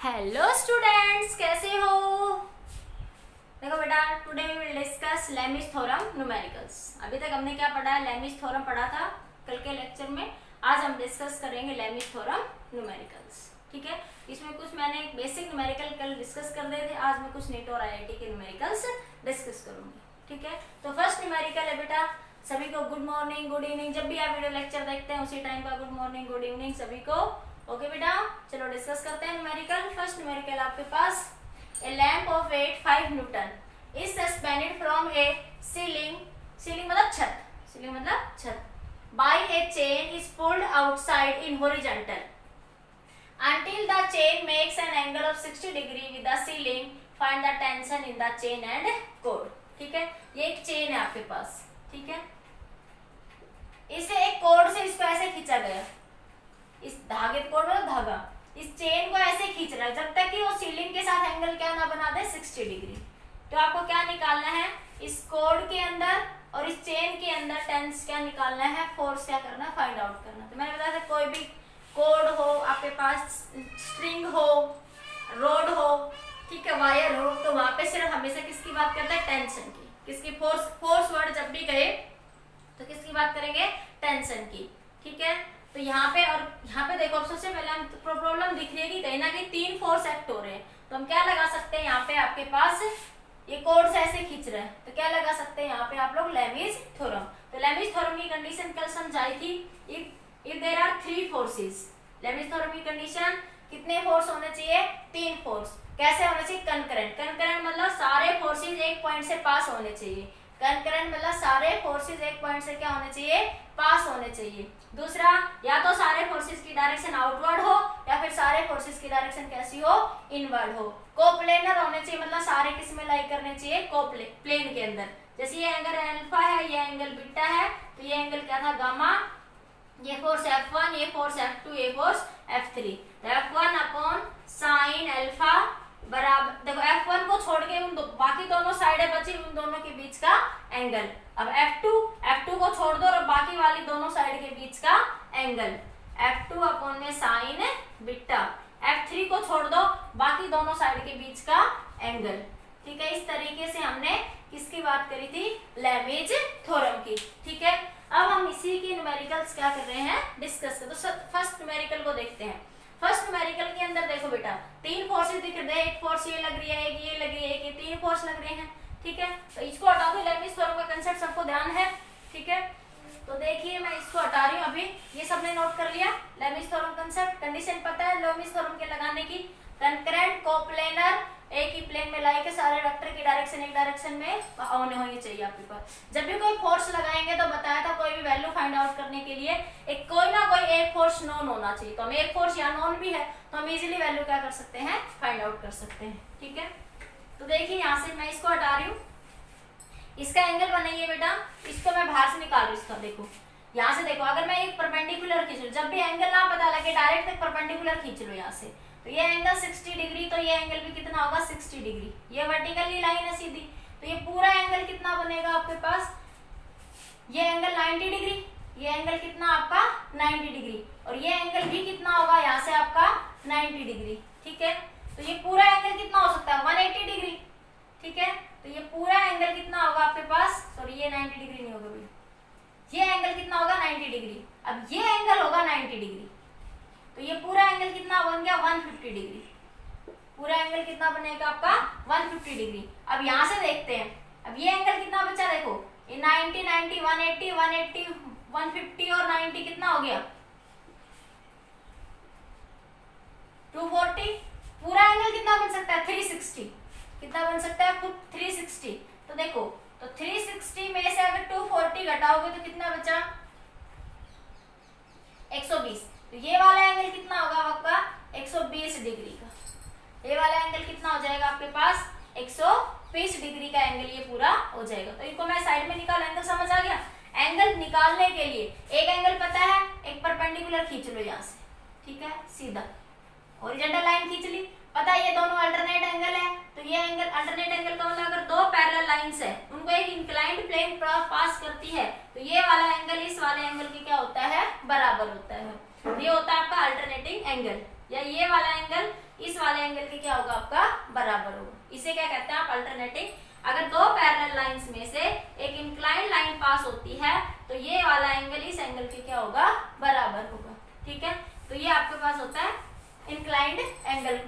Hello students, कैसे हो? देखो बेटा, today we will discuss Lami's theorem numericals. अभी तक हमने क्या पढ़ा है? लेमिस थ्योरम पढ़ा था कल के लेक्चर में। आज हम डिस्कस करेंगे लेमिस थ्योरम न्यूमेरिकल्स। ठीक है, इसमें कुछ मैंने बेसिक न्यूमेरिकल कल डिस्कस कर दिए थे। आज मैं कुछ नीट और आईआईटी के न्यूमेरिकल्स डिस्कस करूंगी। ठीक है, तो फर्स्ट न्यूमेरिकल है बेटा, सभी को गुड मॉर्निंग, गुड इवनिंग। जब भी आप वीडियो लेक्चर देखते हैं उसी टाइम का गुड मॉर्निंग, गुड इवनिंग सभी को। ओके बेटा, चलो डिस्कस करते हैं न्यूमेरिकल। फर्स्ट न्यूमेरिकल आपके पास, a lamp of weight 5 newton is suspended from a ceiling, ceiling मतलब छत, सीलिंग मतलब छत, by a chain is pulled outside in horizontal until the chain makes an angle of 60 degree with the ceiling. Find the tension in the chain and cord. ठीक है, ये एक chain है आपके पास। ठीक है, इसे एक कोड से इसको ऐसे खींचा गया, इस धागे कोड मतलब धागा, इस चेन को ऐसे खींच रहा है जब तक कि वो सीलिंग के साथ एंगल क्या ना बना दे 60 डिग्री। तो आपको क्या निकालना है? इस कोड के अंदर और इस चेन के अंदर टेंस क्या निकालना है, फोर्स क्या करना है, फाइंड आउट करना। तो मैंने बताया था कोई भी कोड हो आपके पास, स्ट्रिंग हो, रोड हो, ठीक है, वायर हो, तो वहां पे सिर्फ हमेशा किसकी बात करता है? टेंशन की। किसकी? फोर्स। फोर्स वर्ड जब भी कहे तो किसकी बात करेंगे? टेंशन की। ठीक है, तो यहाँ पे और यहाँ पे देखो, अब सबसे पहले हम प्रॉब्लम दिख रही है कि कहीं ना कहीं 3 फोर्स एक्ट हो रहे हैं। तो हम क्या लगा सकते हैं? यहाँ पे आपके पास ये कोड से ऐसे खींच रहे हैं, तो क्या लगा सकते हैं यहाँ पे आप लोग? Lami's theorem. तो लेमिस थ्योरम की कंडीशन कल समझाई थी। If there are 3 forces, Lami's theorem की कंडीशन कितने फोर्स होने चाहिए? 3 फोर्स। कैसे होने चाहिए? कंकरेंट। कंकरेंट मतलब सारे फोर्सेस एक पॉइंट से पास होने चाहिए। कंकरेंट मतलब सारे फोर्सेस एक पॉइंट से क्या होने चाहिए? पास होने चाहिए। दूसरा, या तो सारे फोर्सेस की डायरेक्शन आउटवर्ड हो या फिर सारे फोर्सेस की डायरेक्शन कैसी हो? इनवर्ड हो। कोप्लेनर होने चाहिए, मतलब सारे किस में लाई करने चाहिए? प्लेन के अंदर। जैसे ये एंगल अल्फा है, ये एंगल बीटा है, तो ये एंगल क्या था? गामा। ये फोर्स F1, ये फोर्स F2, ये force F3। F1 upon sine alpha बराबर, देखो F1 को छोड़ के बाकी दोनों साइडें बची, उन दोनों के बीच का एंगल। अब F2 को छोड़ दो और बाकी वाली दोनों साइड के बीच का एंगल F2 अपॉन में साइन बीटा। F3 को छोड़ दो, बाकी दोनों साइड के बीच का एंगल। ठीक है, इस तरीके से हमने किसकी बात करी थी? लेमिस थ्योरम की। ठीक है, अब हम इसी की न्यूमेरिकल्स क्या कर रहे हैं? डिस्कस कर। तो फर्स्ट न्यूमेरिकल को देखते हैं। फर्स्ट न्यूमेरिकल के अंदर देखो बेटा, 3 फोर्सेस दिख रहे हैं। एक फोर्स ये लग रही है, एक ये लग रही है, एक ये, 3 फोर्स लग रहे हैं। ठीक है, तो इसको हटा दो। लेमिस थ्योरम का कंसेप्ट सबको ध्यान है? ठीक है, तो देखिए मैं इसको हटा रही हूँ अभी। ये सबने नोट कर लिया लेमिस थ्योरम कंसेप्ट। कंडीशन पता है लेमिस थ्योरम के लगाने की? कंकरेंट कोप्लेनर, एक ही प्लेन में लाई के सारे वेक्टर की डायरेक्शन एक डायरेक्शन में होनी चाहिए आपके पास। जब भी कोई फोर्स लगाएंगे तो बताया था कोई भी वैल्यू फाइंड आउट करने के लिए एक कोई ना कोई एक फोर्स नोन होना चाहिए। तो हम एक फोर्स यहाँ नोन भी है तो हम इजीली वैल्यू क्या कर सकते हैं? फाइंड आउट कर सकते हैं। ठीक है, तो देखिए यहाँ से मैं इसको हटा रही हूँ। इसका एंगल बनाइए बेटा, इसको मैं बाहर से निकाल रही हूँ। इसका देखो, यहाँ से देखो, अगर मैं एक परपेंडिकुलर खींच लूँ, जब भी एंगल ना पता लगे डायरेक्ट एक परपेंडिकुलर खींच लो यहाँ से, तो ये एंगल 60 डिग्री, तो ये एंगल भी कितना होगा? 60 डिग्री। ये वर्टिकली लाइन है सीधी, तो ये पूरा एंगल कितना बनेगा आपके पास? ये एंगल 90 डिग्री, ये एंगल कितना आपका? 90 डिग्री, और ये एंगल भी कितना होगा? यहाँ से आपका 90 डिग्री। ठीक है, तो ये पूरा एंगल कितना हो सकता है? 180 डिग्री। ठीक है, तो ये पूरा एंगल कितना होगा आपके पास? सॉरी, ये 90 डिग्री नहीं होगा भाई, ये एंगल कितना होगा? 90 डिग्री। अब ये एंगल होगा 90 डिग्री, तो ये पूरा एंगल कितना बन गया? 150 डिग्री। पूरा एंगल कितना बनेगा आपका? 150 डिग्री। अब यहां से देखते हैं, अब ये एंगल कितना बचा? देखो, ये 90, 90, 180, 180, 150 और 90 कितना हो गया? 240। पूरा एंगल कितना बन सकता है? 360। कितना बन सकता है? 360। तो देखो, तो 360 में से अगर 240 घटाओगे तो कितना बचा? 120। तो ये वाला एंगल कितना होगा आपका? 120 डिग्री का। ये वाला एंगल कितना हो जाएगा आपके पास? 120 डिग्री का एंगल ये पूरा हो जाएगा। तो इनको मैं साइड में निकाल, एंगल समझ आ गया? एंगल निकालने के लिए एक एंगल पता है, एक परपेंडिकुलर खींच लो यहाँ से। ठीक है, सीधा हॉरिजॉन्टल लाइन खींच ली, पता है ये दोनों अल्टरनेट एंगल है, तो ये एंगल अल्टरनेट एंगल का मतलब अगर 2 पैरेलल लाइंस है उनको एक इंक्लाइंड प्लेन पास करती है तो ये वाला एंगल इस वाले एंगल के क्या होता है? बराबर होता है। ये होता है आपका अल्टरनेटिंग एंगल, या ये वाला एंगल इस वाले एंगल के क्या होगा आपका बराबर होगा। इसे क्या कहते हैं आप अल्टरनेटिंग। अगर दो पैरेलल लाइंस में से एक इंक्लाइंड लाइन पास होती है तो ये वाला एंगल इस एंगल के क्या होगा बराबर होगा। ठीक है, तो ये आपके पास होता है इंक्लाइंड एंगल,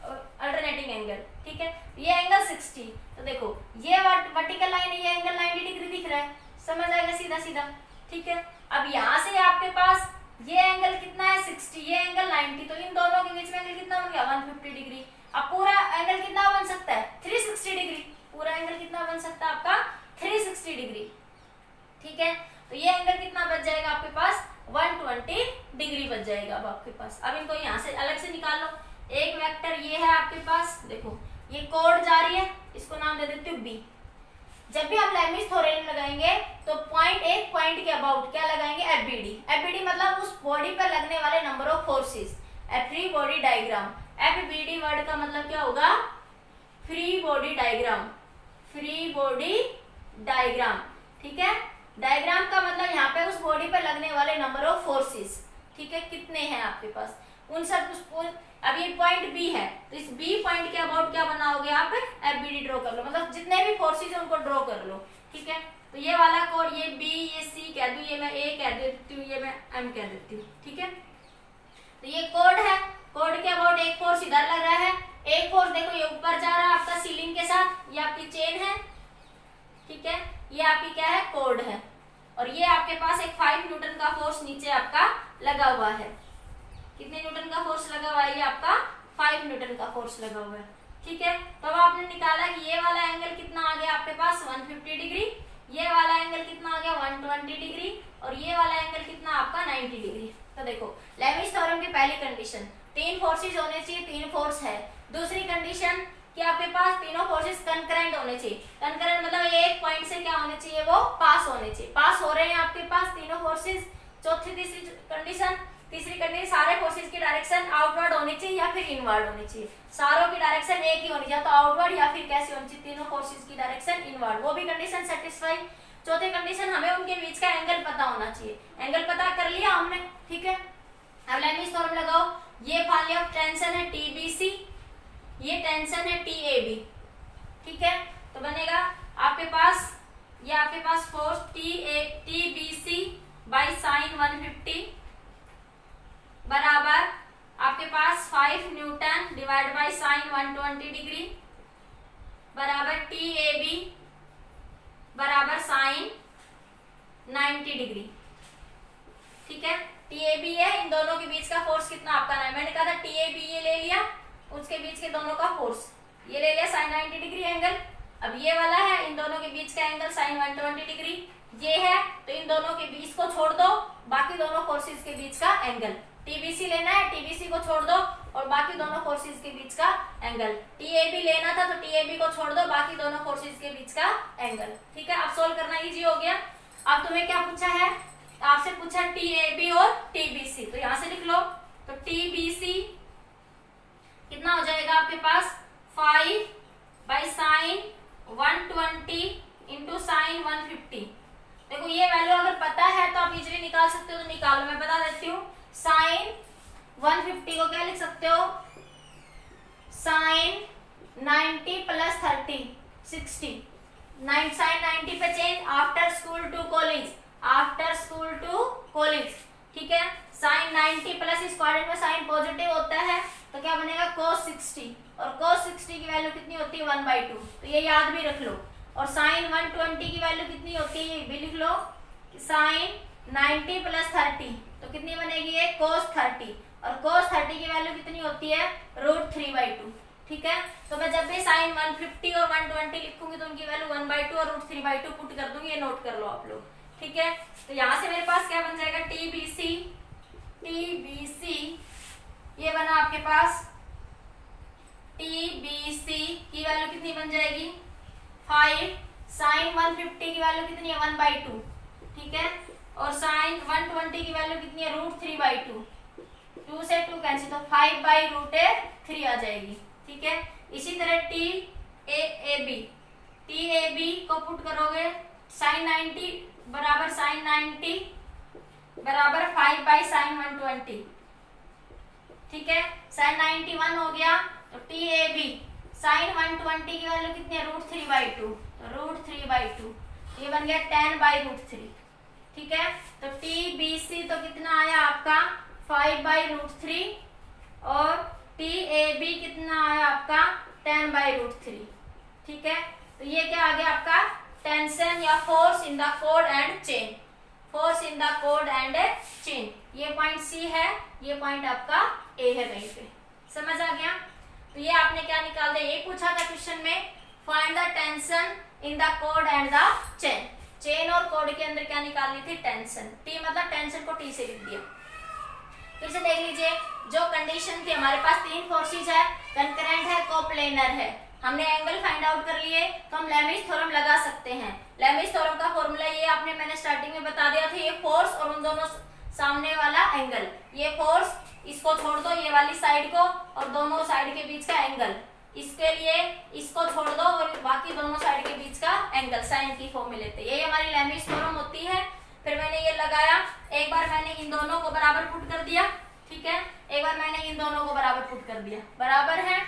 अल्टरनेटिंग एंगल। ठीक है, ये एंगल 60, तो देखो ये वर्टिकल लाइन है, ये एंगल 90 डिग्री दिख रहा है, समझ आएगा सीधा सीधा। ठीक है, अब यहाँ से आपके पास ये एंगल कितना है 60, ये एंगल 90, तो इन दोनों के बीच में एंगल कितना बन गया 150 डिग्री। अब पूरा एंगल कितना बन सकता है 360 डिग्री, पूरा एंगल कितना बन सकता है आपका 360 डिग्री। ठीक है, तो ये एंगल कितना बच जाएगा आपके पास 120 डिग्री बच जाएगा अब आपके पास। अब इनको यहाँ से अलग से निकाल लो। एक वेक्टर ये है आपके पास, देखो ये कोड जा रही है, इसको नाम दे देती हूँ बी। जब भी हम लेमिस थ्योरम लगाएंगे तो एक पॉइंट के अबाउट क्या लगाएंगे एफबीडी। एफबीडी मतलब उस बॉडी पर लगने वाले number of forces. Free body diagram, FBD word का मतलब क्या होगा free body diagram, free body diagram. ठीक है, डायग्राम का मतलब यहाँ पे उस बॉडी पर लगने वाले नंबर ऑफ फोर्सेस। ठीक है, कितने हैं आपके पास उन सब अब ये पॉइंट बी है तो इस बी पॉइंट के अबाउट क्या बनाओगे आप एफबीडी ड्रॉ कर लो, मतलब जितने भी फोर्सेस है उनको ड्रॉ कर लो। ठीक है, तो ये वाला कोड ये बी ये सी कह दूं, ये मैं ए कह देती हूँ, ये मैं एम कह देती हूँ। ठीक है, तो ये कोड है, कोड के अबाउट एक फोर्स इधर लग रहा है, एक फोर्स देखो ये ऊपर जा रहा है आपका सीलिंग के साथ, ये आपकी चेन है। ठीक है, ये आपकी क्या है कोड है, और ये आपके पास एक 5 न्यूटन का फोर्स नीचे आपका लगा हुआ है। कितने न्यूटन का फोर्स लगा हुआ है ये आपका 5 न्यूटन का फोर्स लगा हुआ है। ठीक है, तो अब आपने निकाला कि ये वाला एंगल कितना आ गया आपके पास 150 डिग्री, ये वाला एंगल कितना आ गया 120 डिग्री, और ये वाला एंगल कितना आपका 90 डिग्री। तो देखो लेमिस थ्योरम की पहली कंडीशन 3 फोर्सेस होने चाहिए, 3 फोर्स है। दूसरी कंडीशन कि आपके पास तीनों फोर्सेस कंकरेंट होने चाहिए। कंकरेंट मतलब एक पॉइंट से क्या होने चाहिए वो पास होने चाहिए, पास हो रहे हैं आपके पास तीनों फोर्सेस। तीसरी कंडीशन सारे फोर्सेस की डायरेक्शन आउटवर्ड होनी चाहिए या फिर इनवर्ड होनी चाहिए। सारों की डायरेक्शन एक ही होनी चाहिए, तो आउटवर्ड या फिर कैसी होनी चाहिए तीनों फोर्सेस की डायरेक्शन इनवर्ड, वो भी कंडीशन सेटिस्फाई। चौथी कंडीशन हमें उनके बीच का एंगल पता होना चाहिए। एंगल पता कर लिया हमने। ठीक है, अब लेमिस थ्योरम लगाओ। ये वैल्यू ऑफ टेंशन है TBC, ये टेंशन है TAB। ठीक है, तो बनेगा आपके पास ये आपके पास फोर्स TBC बाई साइन 150 बराबर आपके पास 5 Newton divide by sine 120 degree बराबर TAB बराबर साइन 90 डिग्री। ठीक है, TAB है, इन दोनों के बीच का फोर्स कितना आपका ना, मैंने कहा था TAB ये ले लिया, उसके बीच के दोनों का फोर्स ये ले लिया साइन 90 डिग्री एंगल। अब ये वाला है, इन दोनों के बीच का एंगल साइन 120 डिग्री ये है, तो इन दोनों के बीच को छोड़ दो, बाकी दोनों फोर्सेस के बीच का एंगल TBC लेना है, TBC को छोड़ दो और बाकी दोनों फोर्सेस के बीच का एंगल। TAB लेना था तो TAB को छोड़ दो, बाकी दोनों फोर्सेस के बीच का एंगल। ठीक है, अब सोल्व करना इजी हो गया। अब तुम्हें क्या पूछा है, आपसे पूछा TAB और TBC, तो यहां से लिख लो। तो TBC कितना हो जाएगा आपके पास 5 बाई साइन 120 इंटू साइन 150। देखो ये वैल्यू अगर पता है तो आप इजीली निकाल सकते हो, तो निकालो। मैं बता देती हूँ, साइन 150 को क्या लिख सकते हो साइन 90 प्लस 30 60 साइन 90 पे change after school to college, after school to college. ठीक है, साइन 90 प्लस इस क्वाड्रेंट में साइन पॉजिटिव होता है तो क्या बनेगा cos 60, और cos 60 की वैल्यू कितनी होती है 1/2, तो ये याद भी रख लो। और साइन 120 की वैल्यू कितनी होती है ये भी लिख लो, साइन 90 प्लस 30 तो कितनी बनेगी ये cos 30, और cos 30 की वैल्यू कितनी होती है √3/2। ठीक है, तो मैं जब भी साइन 150 और 120 लिखूंगी तो उनकी वैल्यू 1/2 और √3/2 पुट कर दूंगी, ये नोट कर लो आप लोग। ठीक है, तो यहाँ से मेरे पास क्या बन जाएगा TBC ये बना आपके पास TBC की वैल्यू कितनी बन जाएगी 5, साइन 150 की वैल्यू कितनी है 1/2। ठीक है, और साइन 120 की वैल्यू कितनी है √3/2, 2 से 2 कैंसिल, तो 5/√3 आ जाएगी। ठीक है, इसी तरह TAB को पुट करोगे साइन 90 बराबर साइन 90 बराबर 5 बाई साइन 120। ठीक है, साइन 91 हो गया तो टी ए बी साइन 120 की वैल्यू कितनी है, √3/2, तो √3/2 ये बन गया 10/√3। ठीक है, तो टी बी सी तो कितना आया आपका 5/√3 और टी ए बी कितना आया आपका 10/√3। ठीक है, तो ये क्या आ गया आपका टेंशन या force in the code and chain, force in the code and chain. ये पॉइंट सी है, ये पॉइंट आपका ए है कहीं पे, समझ आ गया। तो ये आपने क्या निकाल दिया, ये पूछा था क्वेश्चन में, find the tension in the code and the chain. Chain और कोड के अंदर क्या निकालनी थी, टेंशन। टी मतलब टेंशन को टी से लिख दिया। फिर से देख लीजिए, जो कंडीशन थी हमारे पास 3 फोर्सेज है, कंकरेंट है, कोप्लेनर है, हमने एंगल फाइंड आउट कर लिए, तो हम लेमिस थ्योरम लगा सकते हैं। लेमिस थ्योरम का फॉर्मूला ये आपने मैंने स्टार्टिंग में बता दिया था, ये फोर्स और उन दोनों सामने वाला एंगल, ये फोर्स इसको छोड़ दो ये वाली साइड को और दोनों साइड के बीच का एंगल, इसके लिए इसको छोड़ दो और बाकी दोनों साइड के बीच का एंगल साइन की फॉर्म में लेते हैं। ये हमारी लेमिस थ्योरम होती है। फिर मैंने ये लगाया, एक बार मैंने इन दोनों को बराबर पुट कर दिया। ठीक है, एक बार मैंने इन दोनों को बराबर पुट कर दिया, बराबर है।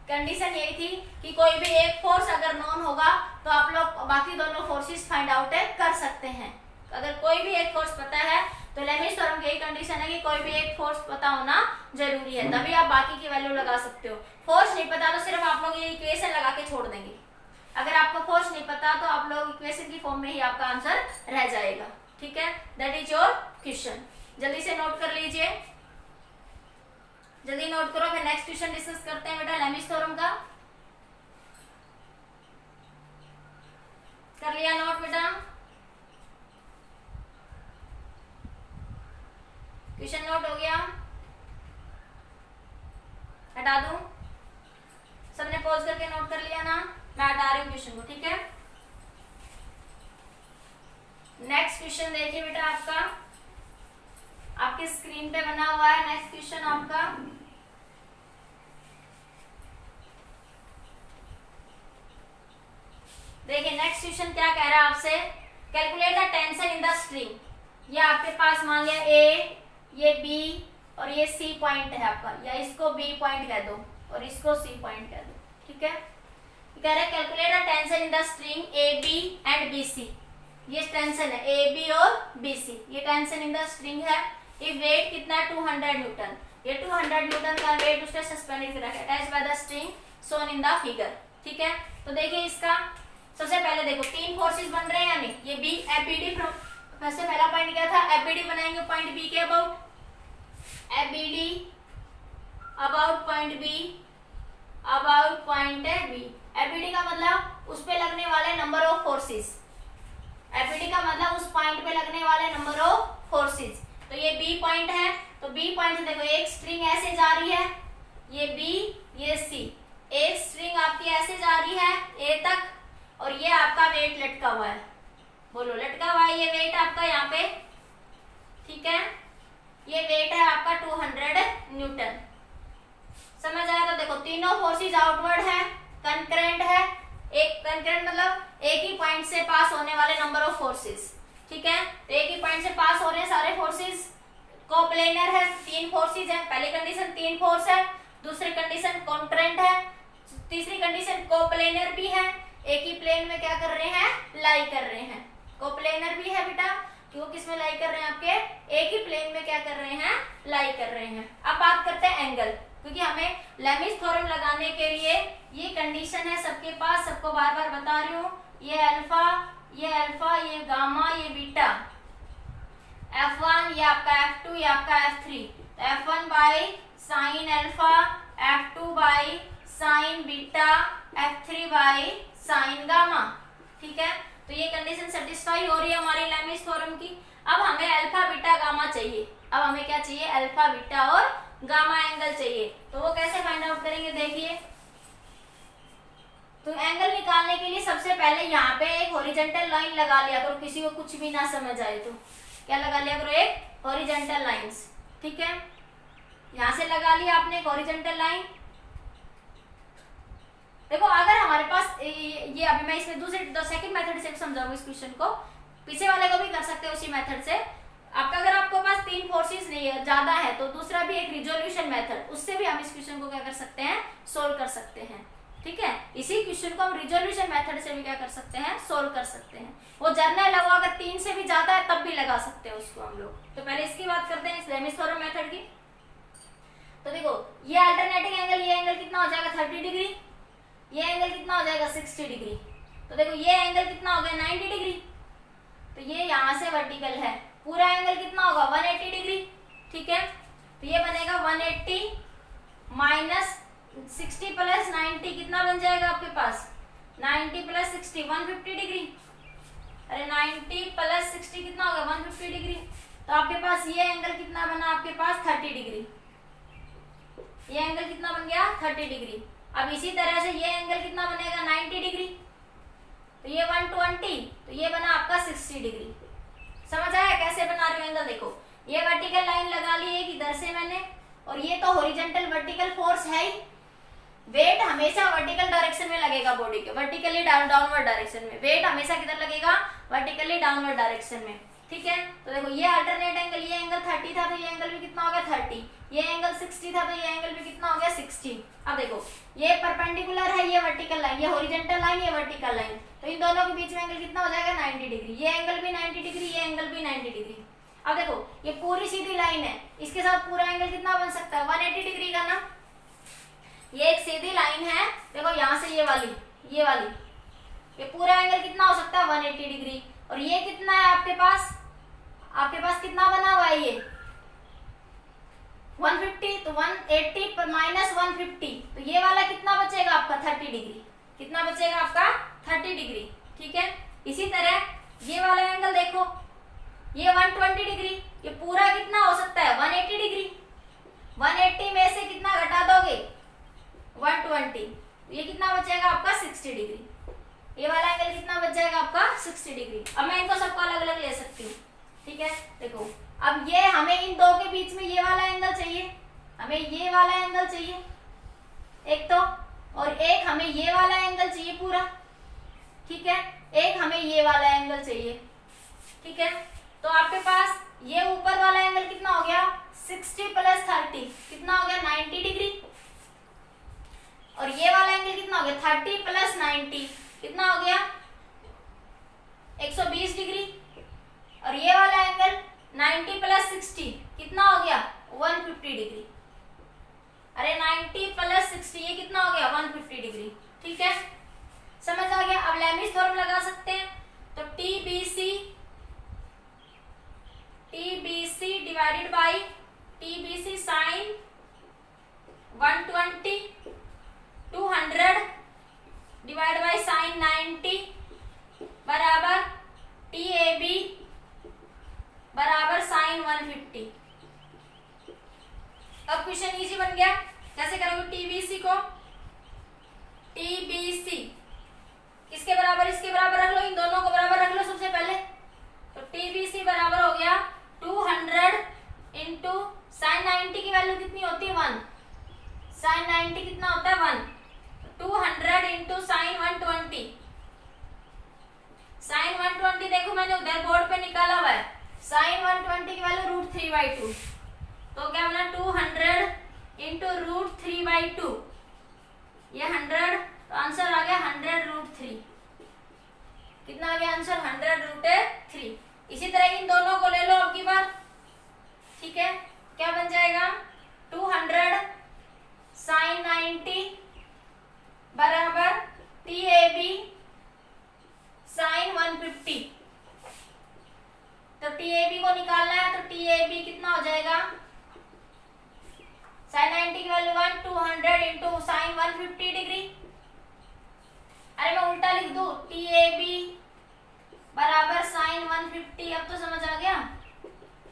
कंडीशन यही थी कि कोई भी एक फोर्स अगर नॉन होगा तो आप लोग बाकी दोनों फोर्सेस फाइंड आउट कर सकते हैं। अगर कोई भी एक फोर्स पता है तो लेमिस थ्योरम की यही कंडीशन है कि कोई भी एक फोर्स पता होना जरूरी है, तभी आप बाकी की वैल्यू लगा सकते हो। फोर्स नहीं पता तो सिर्फ आप लोग ये इक्वेशन लगा के छोड़ देंगे। अगर आपको फोर्स नहीं पता तो आप लोग इक्वेशन की फॉर्म में ही आपका आंसर रह जाएगा। ठीक है, दैट इज योर क्वेश्चन। जल्दी से नोट कर लीजिए, जल्दी नोट करो, फिर नेक्स्ट क्वेश्चन डिस्कस करते हैं बेटा लेमिस थ्योरम का। कर लिया नोट बेटा? क्वेश्चन नोट हो गया? हटा दूं? सबने पॉज करके नोट कर लिया ना? मैं हटा रही हूँ क्वेश्चन को। ठीक है, नेक्स्ट क्वेश्चन देखिए बेटा, आपके स्क्रीन पे बना हुआ है नेक्स्ट क्वेश्चन आपका। देखिए नेक्स्ट क्वेश्चन क्या कह रहा है आपसे, calculate the tension in the string. ये आपके पास मान लिया ए, ये बी और ये सी पॉइंट है आपका, या इसको बी पॉइंट कह दो और इसको सी पॉइंट कह दो। ठीक है, कह रहा है calculate the tension in the string A B and B C. ये टेंशन है ए बी और बी सी, ये टेंशन इन द स्ट्रिंग है। ये वेट कितना है 200 न्यूटन, ये 200 न्यूटन का वेट उसने सस्पेंडेड कर रखा है attached by the string shown in the figure. ठीक है, तो देखिए इसका सबसे पहले देखो 3 फोर्सेस बन रहे हैं, यानी ये बी एबीडी फ्रॉम, वैसे पहला पॉइंट क्या था, एबीडी बनाएंगे पॉइंट बी के about, FBD about point B, about point B. FBD का मतलब उस पे लगने वाले नंबर ऑफ फोर्सेस, एबीडी का मतलब उस पॉइंट पे लगने वाले नंबर ऑफ फोर्सेस। तो ये बी पॉइंट है, तो बी पॉइंट से देखो एक स्ट्रिंग ऐसे जा रही है, ये बी ये सी, एक स्ट्रिंग आपकी ऐसे जा रही है ए तक और ये आपका वेट लटका हुआ है, बोलो लटका हुआ है ये वेट आपका यहाँ पे। ठीक है, ये वेट है आपका 200 न्यूटन। समझ आया? तो देखो तीनों फोर्सेस आउटवर्ड है, कंकरेंट है, एक कंकरेंट मतलब एक ही पॉइंट से पास होने वाले नंबर ऑफ फोर्सेस। ठीक है, तो एक ही पॉइंट से पास हो रहे हैं सारे फोर्सेस। कोप्लेनर है, 3 फोर्सेस है, पहली कंडीशन 3 फोर्स है, दूसरी कंडीशन कंकरेंट है, तीसरी कंडीशन कोप्लेनर भी है, एक ही प्लेन में क्या कर रहे हैं, लाई कर रहे हैं। कोप्लेनर भी है बेटा, क्यों किस में लाई कर रहे हैं, आपके एक ही प्लेन में क्या कर रहे हैं, लाई कर रहे हैं। अब बात करते हैं एंगल, क्योंकि हमें लेमिस थ्योरम लगाने के लिए ये कंडीशन है सबके पास, सबको बार बार बता रही हूँ, ये अल्फा, ये गामा, ये बीटा, F1 ये आपका F2 ये आपका F3, तो F1 by sine alpha, F2 by sine beta, F3 by sine gamma. ठीक है, तो ये कंडीशन सेटिस्फाई हो रही है हमारी लेमिस थ्योरम की। अब हमें अल्फा बीटा गामा चाहिए, अब हमें क्या चाहिए, अल्फा बीटा और गामा एंगल चाहिए। तो वो कैसे फाइंड आउट करेंगे, देखिए। तो एंगल निकालने के लिए सबसे पहले यहाँ पे एक हॉरिजॉन्टल लाइन लगा लिया करो, किसी को कुछ भी ना समझ आए तो क्या लगा लिया करो, एक हॉरिजॉन्टल लाइंस। ठीक है, यहाँ से लगा लिया आपने एक हॉरिजॉन्टल लाइन। देखो अगर हमारे पास ये अभी मैं इसमें दूसरे सेकंड मेथड से समझाऊंगी इस क्वेश्चन को, पीछे वाले को भी कर सकते हो उसी मेथड से। आपका अगर आपके पास 3 फोर्सेस नहीं है, ज्यादा है, तो दूसरा भी एक रिजोल्यूशन मेथड, उससे भी हम इस क्वेश्चन को क्या कर सकते हैं, सोल्व कर सकते हैं। ठीक है, इसी क्वेश्चन को हम रिजोल्यूशन मेथड से भी क्या कर सकते हैं, सोल्व कर सकते हैं। वो जर्नल लगा अगर 3 से भी ज्यादा है तब भी लगा सकते हैं उसको हम लोग। तो पहले इसकी बात करते हैं, लेमिस थ्योरम मेथड की। तो देखो ये अल्टरनेटिंग एंगल, ये एंगल कितना हो जाएगा 30 डिग्री, ये एंगल कितना हो जाएगा 60 डिग्री। तो देखो ये एंगल कितना हो गया 90 डिग्री, तो ये यहाँ से वर्टिकल है, पूरा एंगल कितना होगा 180 डिग्री। ठीक है, तो ये बनेगा 180 माइनस 60 प्लस 90 कितना बन जाएगा आपके पास, 90 प्लस 60 150 डिग्री। अरे 90 प्लस 60 कितना होगा 150 डिग्री। तो आपके पास ये एंगल कितना बना आपके पास 30 डिग्री, ये एंगल कितना बन गया 30 डिग्री। अब इसी तरह से ये एंगल कितना बनेगा 90 डिग्री, तो ये 120, तो ये बना आपका 60 डिग्री। समझ आया कैसे बना रहे हो एंगल। देखो ये वर्टिकल लाइन लगा ली एक इधर से मैंने, और ये तो हॉरिजॉन्टल वर्टिकल फोर्स है ही। वेट हमेशा वर्टिकल डायरेक्शन में लगेगा बॉडी के, वर्टिकली डाउनवर्ड डायरेक्शन में। वेट हमेशा किधर लगेगा, वर्टिकली डाउनवर्ड डायरेक्शन में। ठीक है, तो देखो ये अल्टरनेट एंगल, ये एंगल 30 था तो ये एंगल भी कितना हो गया 30, ये एंगल 60 था तो ये एंगल भी कितना हो गया 60। अब देखो ये परपेंडिकुलर है, ये वर्टिकल लाइन, ये हॉरिजॉन्टल लाइन, ये वर्टिकल लाइन, तो इन दोनों के बीच में एंगल कितना हो जाएगा 90 डिग्री। ये एंगल भी 90 डिग्री, ये एंगल भी 90 डिग्री। अब देखो ये पूरी सीधी लाइन है, इसके साथ पूरा एंगल कितना बन सकता है 180 डिग्री का ना। ये एक सीधी लाइन है, देखो यहाँ से ये वाली, ये पूरा एंगल कितना हो सकता है 180 डिग्री। और ये कितना है आपके पास कितना बना हुआ है ये 150, तो 180 पर माइनस 150, तो ये वाला कितना बचेगा आपका 30 डिग्री, कितना बचेगा आपका 30 डिग्री। ठीक है, इसी तरह ये वाला एंगल देखो, ये 120 डिग्री, ये पूरा कितना हो सकता है 180 डिग्री। 180 में से कितना घटा दोगे 120, ये कितना बचेगा आपका 60 डिग्री। ये वाला एंगल कितना बच जाएगा आपका 60 डिग्री। अब मैं इनको सबको अलग अलग ले सकती हूँ। ठीक है, देखो अब ये हमें इन दो के बीच में ये वाला एंगल चाहिए, हमें ये वाला एंगल चाहिए एक तो, और एक हमें ये वाला एंगल चाहिए पूरा। ठीक है, एक हमें ये वाला एंगल चाहिए। ठीक है, तो आपके पास ये ऊपर वाला एंगल कितना हो गया 60 प्लस 30 कितना हो गया 90 डिग्री, और ये वाला एंगल कितना हो गया 30 प्लस 90 कितना हो गया 120 डिग्री, और ये वाला एंगल 90 प्लस 60 कितना हो गया 150 डिग्री। अरे 90 प्लस 60 ये कितना हो गया 150 डिग्री। ठीक है, समझ आ गया। अब लेमिस थ्योरम लगा सकते हैं, तो TBC divided by TBC sine 120 200 divide by sine 90 बराबर TAB बराबर साइन 150। अब क्वेश्चन इजी बन गया। कैसे करोगे TBC को, TBC किसके बराबर, इसके बराबर रख लो, इन दोनों को बराबर रख लो सबसे पहले। तो TBC बराबर हो गया 200 इंटू साइन 90 की वैल्यू कितनी होती है 1, साइन 90 कितना होता है 1, 200 इंटू साइन 120, साइन 120 देखो मैंने उधर बोर्ड पे निकाला हुआ है, साइन 120 की वैल्यू √3/2, तो क्या बना 200 इंटू √3/2, ये 100, तो आंसर आ गया 100√3। कितना आ गया आंसर 100√3। इसी तरह इन दोनों को ले लो अब की बार। ठीक है, क्या बन जाएगा 200 साइन 90 बराबर TAB साइन 150। तो TAB को निकालना है, तो TAB कितना हो जाएगा साइन 90 की वैल्यू 1, 200 इंटू साइन 150 डिग्री। अरे मैं उल्टा लिख दूं, TAB बराबर साइन 150। अब तो समझ आ गया,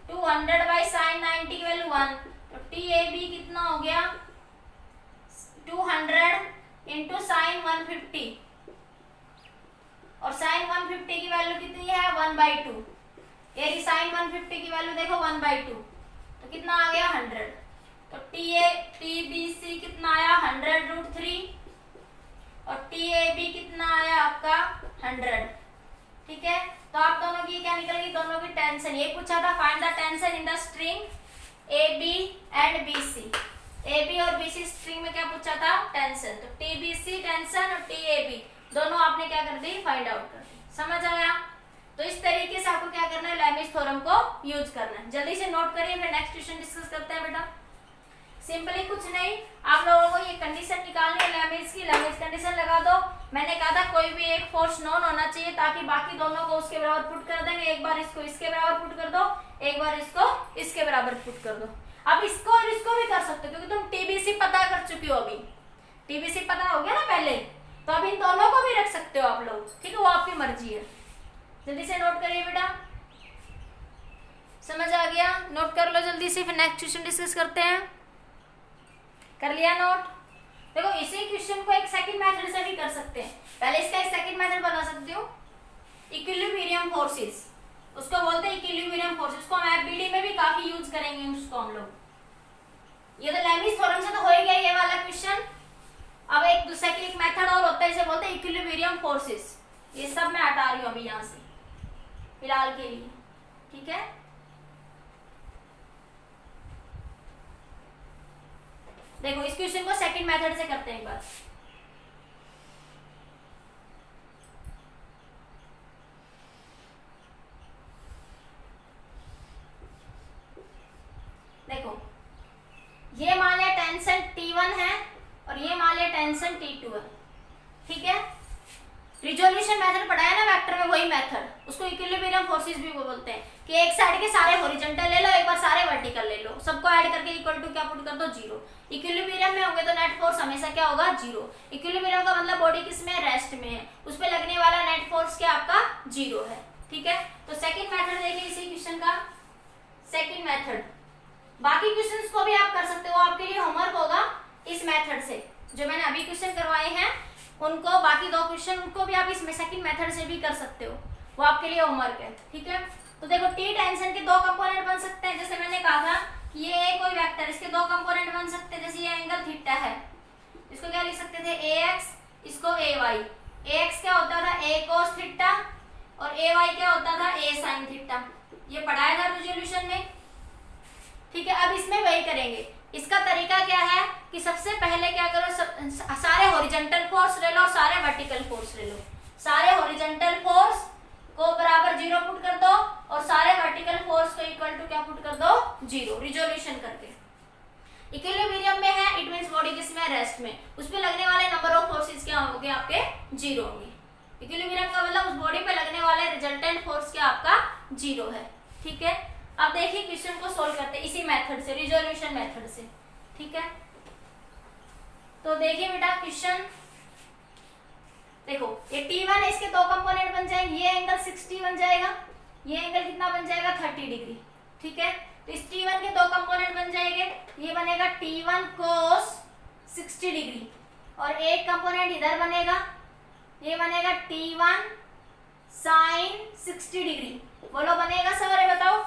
200 बाई साइन 90 की वैल्यू 1, तो TAB कितना हो गया 200 इंटू साइन 150, और साइन 150 की वैल्यू कितनी है 1/2। ये साइन 150 की वैल्यू देखो 1/2, तो कितना आ गया 100। तो TBC कितना आया 100√3, और TAB कितना आया आपका 100। ठीक है, तो आप दोनों की क्या निकल गई, दोनों की टेंशन। ये पूछा था find the tension in the string AB and BC। A B और बी सी स्ट्रिंग में क्या पूछा था, टेंशन। तो टी बी सी टेंशन और टी ए बी दोनों आपने क्या कर दी, फाइंड आउट कर दी। समझ आया? तो इस तरीके से आपको क्या करना है, लैमिस थ्योरम को यूज करना है। जल्दी से नोट करिए, फिर नेक्स्ट क्वेश्चन डिस्कस करते हैं बेटा। सिंपली कुछ नहीं, आप लोगों को ये कंडीशन निकालनी है लैमिस की। लैमिस कंडीशन लगा दो। मैंने कहा था कोई भी एक फोर्स नॉन होना चाहिए ताकि बाकी दोनों को उसके बराबर पुट कर देंगे। एक बार इसको इसके बराबर पुट कर दो, एक बार इसको इसके बराबर पुट कर दो। अब इसको और इसको भी कर सकते हो क्योंकि तुम टीबीसी पता कर चुकी हो। अभी टीबीसी पता हो गया ना पहले, तो अब इन दोनों को भी रख सकते हो आप लोग, ठीक है? वो आपकी मर्जी है। जल्दी से नोट करिए बेटा। समझ आ गया? नोट कर लो जल्दी से, फिर नेक्स्ट क्वेश्चन डिस्कस करते हैं। कर लिया नोट? देखो इसी क्वेश्चन को एक सेकंड मेथड से भी कर सकते हैं। पहले इसका एक सेकंड मेथड बना सकते हो, इक्विलिब्रियम फोर्सेस, उसको बोलते हैं इक्विलिब्रियम फोर्सेस। उसको हम एफबीडी में भी काफी यूज करेंगे उसको हम लोग। ये तो लैमिस थ्योरम से तो हो ही गया ये वाला क्वेश्चन। अब एक दूसरे की एक मेथड और होता है, इसे बोलते हैं इक्विलिब्रियम फोर्सेस। ये सब मैं हटा रही हूँ अभी यहाँ से फिलहाल के लिए, ठीक है? देखो इस क्वेश्चन को सेकंड मेथड से करते हैं एक बार। देखो ये मान लिया टेंशन T1 है और ये मान लिया टेंशन T2 है, ठीक है? रिजोल्यूशन मेथड पढ़ाया ना वेक्टर में, वही मेथड, उसको इक्विलिब्रियम फोर्सेस भी बोलते हैं कि एक साइड के सारे हॉरिजॉन्टल ले लो, एक बार सारे वर्टिकल ले लो, सबको ऐड करके इक्वल टू क्या पुट कर दो, जीरो। इक्विलिब्रियम में होंगे तो नेट फोर्स हमेशा क्या होगा, जीरो। इक्विलिब्रियम का मतलब बॉडी किसमें, रेस्ट में है, उस पर लगने वाला नेट फोर्स क्या आपका जीरो है, ठीक है? तो सेकंड मेथड देखिए इसी क्वेश्चन का सेकंड मेथड। बाकी क्वेश्चंस को भी आप कर सकते हो, आपके लिए होमवर्क होगा इस मेथड से। जो मैंने अभी क्वेश्चन करवाए हैं उनको, बाकी दो क्वेश्चन उनको भी आप इसमें सेकंड मेथड से भी कर सकते हो, वो आपके लिए होमवर्क है, ठीक है? तो देखो टी टेंशन के दो कंपोनेंट बन सकते हैं, जैसे मैंने कहा था कि ये ए कोई वेक्टर, इसके दो कंपोनेंट बन सकते हैं। जैसे ये एंगल थीटा है, इसको क्या लिख सकते थे, ए एक्स, इसको ए वाई। ए एक्स क्या होता था, ए कोस थीटा, और ए वाई क्या होता था, ए साइन थीटा। ये पढ़ाया था रिजोल्यूशन में, ठीक है? अब इसमें वही करेंगे। इसका तरीका क्या है कि सबसे पहले क्या करो, सारे हॉरिजॉन्टल फोर्स ले लो और सारे वर्टिकल फोर्स ले लो। सारे हॉरिजॉन्टल फोर्स को बराबर जीरो पुट कर दो और सारे वर्टिकल फोर्स को इक्वल टू क्या पुट कर दो, जीरो, रिजोल्यूशन करके। इक्विलिब्रियम में है, इट मींस बॉडी किसमें, रेस्ट में, उस पे लगने वाले नंबर ऑफ फोर्सेस क्या होंगे आपके, जीरो होंगे। इक्विलिब्रियम का मतलब उस बॉडी पे लगने वाले रिजल्टेंट फोर्स क्या आपका जीरो है, ठीक है? अब देखिए क्वेश्चन को सोल्व करते हैं इसी मेथड से, रिजोल्यूशन मेथड से, ठीक है? तो देखिए बेटा क्वेश्चन, देखो ये T1 है, इसके दो कंपोनेंट बन जाएंगे। ये एंगल 60 बन जाएगा, ये एंगल कितना बन जाएगा, 30 डिग्री, ठीक है? तो इस T1 के दो कंपोनेंट बन जाएंगे, ये बनेगा T1 cos 60 डिग्री और एक कंपोनेंट इधर बनेगा, ये बनेगा T1 sin 60 डिग्री। बोलो बनेगा सवारे, बताओ?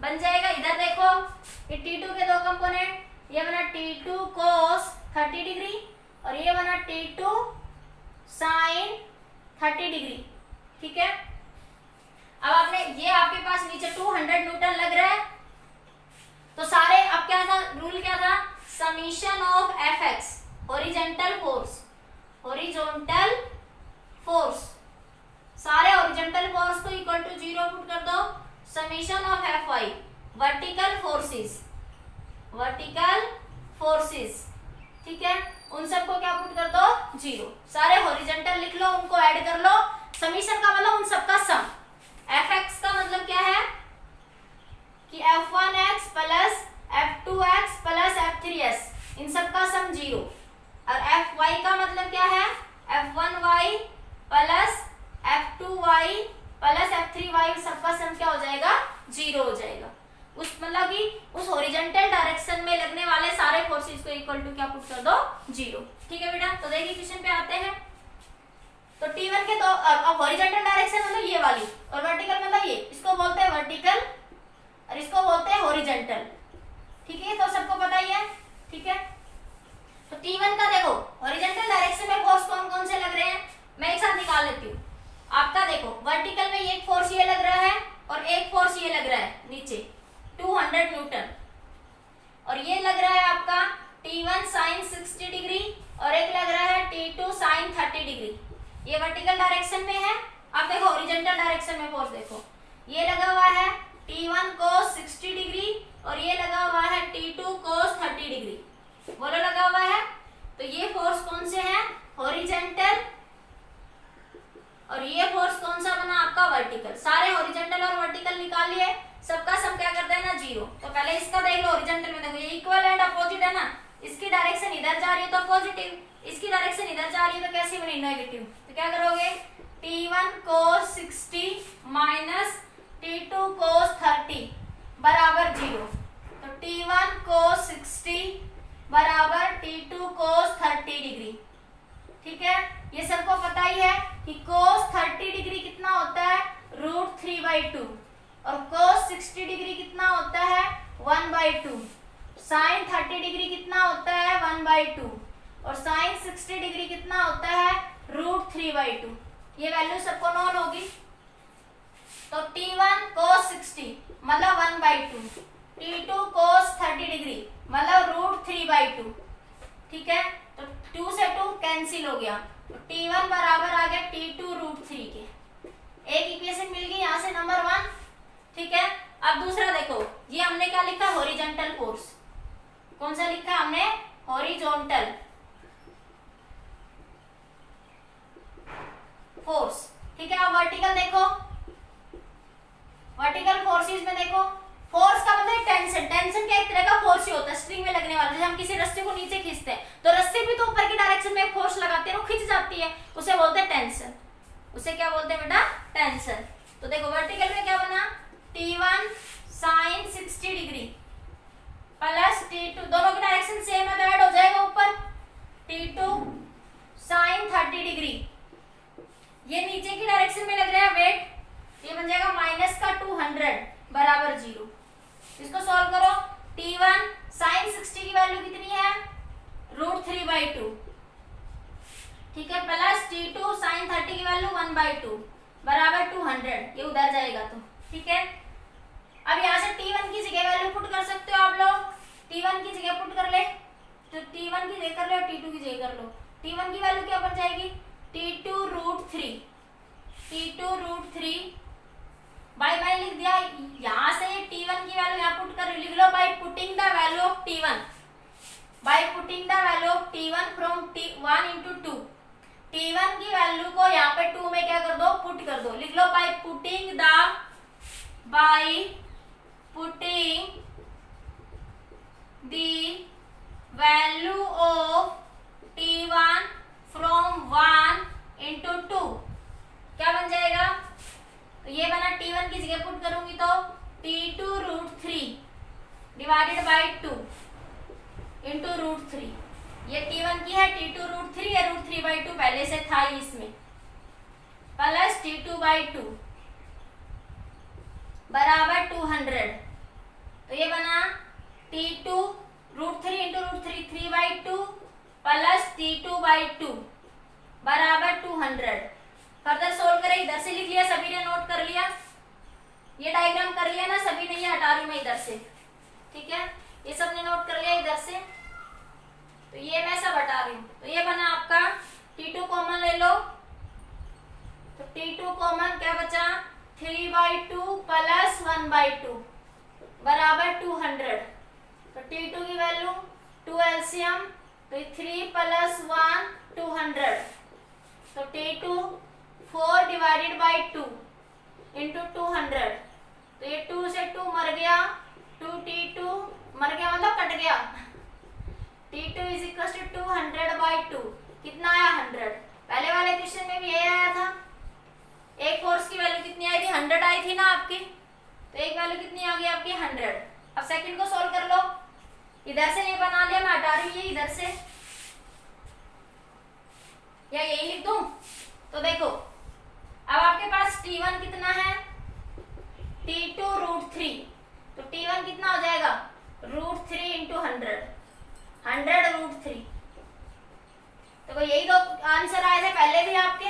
बन जाएगा। इधर देखो ये T2 के दो कंपोनेंट, ये बना T2 cos 30 डिग्री और ये बना T2 sin 30 डिग्री, ठीक है? अब आपने ये आपके पास नीचे 200 न्यूटन लग रहा है, तो सारे अब क्या था, रूल क्या था, summation of Fx horizontal force, horizontal force, सारे हॉरिजॉन्टल फोर्स को इक्वल टू जीरो पुट कर दो, summation of Fy vertical forces, vertical forces, ठीक है? उन सबको क्या पुट कर दो, जीरो। सारे हॉरिजॉन्टल लिख लो, उनको ऐड कर लो। समीशन का मतलब उन सबका सम। Fx का मतलब क्या है कि F1x plus F2x plus F3s, इन सबका सम जीरो। और Fy का मतलब क्या है, F1y plus F2y plus F3y, सबका सम क्या हो जाएगा, जीरो हो जाएगा। उस मतलब कि उस हॉरिजॉन्टल डायरेक्शन में लगने वाले सारे फोर्सेस को इक्वल टू क्या पुट कर दो, जीरो, ठीक है बेटा? तो देखिए क्वेश्चन पे आते हैं। तो T1 के दो, अब हॉरिजॉन्टल डायरेक्शन मतलब ये वाली और वर्टिकल मतलब ये, इसको बोलते हैं वर्टिकल और इसको बोलते हैं हॉरिजॉन्टल, ठीक है? तो सबको पता ही है, ठीक है? तो T1 का देखो हॉरिजॉन्टल डायरेक्शन में फोर्स कौन कौन से लग रहे हैं, मैं एक साथ निकाल लेती हूँ। आपका देखो वर्टिकल में एक फोर्स ये लग रहा है और एक फोर्स ये लग रहा है नीचे 200 न्यूटन, और ये लग रहा है आपका ये वर्टिकल डायरेक्शन में है। अब देखो हॉरिजॉन्टल डायरेक्शन में फोर्स देखो, ये लगा हुआ है T1 cos 60 डिग्री और ये लगा हुआ है T2 cos 30 डिग्री, बोलो लगा हुआ है। तो ये फोर्स कौन से है, हॉरिजॉन्टल, और ये फोर्स कौन सा बना आपका, वर्टिकल। सारे हॉरिजॉन्टल और वर्टिकल निकालिए, सबका सम क्या करता है ना, 0। तो पहले इसका देख लो, हॉरिजॉन्टल में देखो ये इक्वल एंड अपोजिट है ना, इसकी डायरेक्शन इधर जा रही है तो पॉजिटिव, इसकी डायरेक्शन इधर जा रही है तो कैसी बनी, नेगेटिव। तो क्या करोगे, T1 cos 60 minus T2 cos 30 बराबर 0। तो T1 cos 60 बराबर T2 cos 30 डिग्री। ठीक है, ये सबको पता ही है कि cos 30 डिग्री कितना होता है, √3/2, और cos 60 डिग्री कितना होता है, 1/2। sin 30 डिग्री कितना होता है, 1/2, और sin 60 डिग्री कितना होता है, √3/2। ये वैल्यू सबको नोन होगी। तो T1 cos 60 मतलब 1/2, T2 cos 30 डिग्री मतलब √3/2। ठीक है, तो 2 से 2 कैंसिल हो गया, तो T1 बराबर आ गया T2 √3 के। एक इक्वेशन मिल गई यहाँ से नंबर 1। ठीक है, अब दूसरा देखो, ये हमने क्या लिखा, हॉरिजॉन्टल फोर्स। कौन सा लिखा हमने, हॉरिजॉन्टल फोर्स। ठीक है, अब वर्टिकल देखो, वर्टिकल फोर्सेस में देखो, फोर्स का मतलब टेंशन। टेंशन क्या एक तरह का फोर्स ही होता है, स्ट्रिंग में लगने वाला। जैसे हम किसी रस्सी को नीचे खींचते हैं तो रस्सी भी तो ऊपर की डायरेक्शन में फोर्स लगाते हैं, वो खिंच जाती है, उसे बोलते हैं टेंशन। उसे क्या बोलते हैं बेटा, टेंशन। तो देखो वर्टिकल में क्या बना, T1 sin 60 degree plus T2, दोनों की डायरेक्शन सेम है तो ऐड हो जाएगा ऊपर, T2 sin 30 डिग्री। ये नीचे की डायरेक्शन में लग रहा है वेट, ये बन जाएगा माइनस का 200 बराबर 0। इसको सॉल्व करो, T1 sin 60 की वैल्यू कितनी है, √3/2। ठीक है, प्लस T2 sin 30 की वैल्यू 1/2 बराबर 200, ये उधर जाएगा तो। ठीक है, अब यहाँ से T1 की जगह वैल्यू पुट कर सकते हो आप लोग, T1 की जगह पुट कर ले, तो T1 की जगह कर लो, T2 की जगह कर लो। T1 की वैल्यू क्या बन जाएगी, T2 √3, T2 √3 बाय बाय लिख दिया। यहाँ से T1 की वैल्यू यहाँ पुट कर लिख लो, by putting the value of T1, by putting the value of T1 from T1 into 2। T1 की वैल्यू को यहाँ पे 2 में क्या कर दो, पुट कर दो। लिख लो by putting the value of T1 from 1 into 2 क्या बन जाएगा, तो ये बना T1 की जगह पुट करूंगी तो T2 √3 डिवाइडेड बाय 2 इंटू √3। ये T1 की है, T2 √3 या √3/2 पहले से था ही इसमें, प्लस T2/2 बराबर 200। तो ये बना T2 √3 इंटू √3 3/2 प्लस T2/2 बराबर 200। फर्दर सोल्व करें, इधर से लिख लिया, सभी ने नोट कर लिया, ये डायग्राम कर लिया ना सभी ने, ये हटा रही मैं इधर से। ठीक है, ये सब ने नोट कर लिया इधर से, तो ये मैं सब हटा रही हूँ। तो ये बना आपका T2 कॉमन ले लो, तो T2 कॉमन क्या बचा, 3/2 प्लस 1/2 बराबर 200। तो T2 की वैल्यू 2 एलसीएम, तो 3 प्लस 1 200, तो T2 4 डिवाइडेड बाई 2 इंटू 200। तो ये 2 से 2 मर गया, 2T2 मर गया मतलब कट गया, T2 इज इक्वल टू 200/2, कितना आया 100। पहले वाले क्वेश्चन में भी यही आया था, एक फोर्स की वैल्यू कितनी आई थी, 100 आई थी ना आपकी, तो एक वैल्यू कितनी आ गई आपकी 100। अब सेकंड को सॉल्व कर लो, इधर से ये बना लिया, मैं हटा रही हूँ ये इधर से, या यही लिख दूं। तो देखो अब आपके पास T1 कितना है, T2 √3, तो T1 कितना हो जाएगा, √3 इंटू 100, 100 √3। तो यही दो आंसर आए थे पहले भी आपके।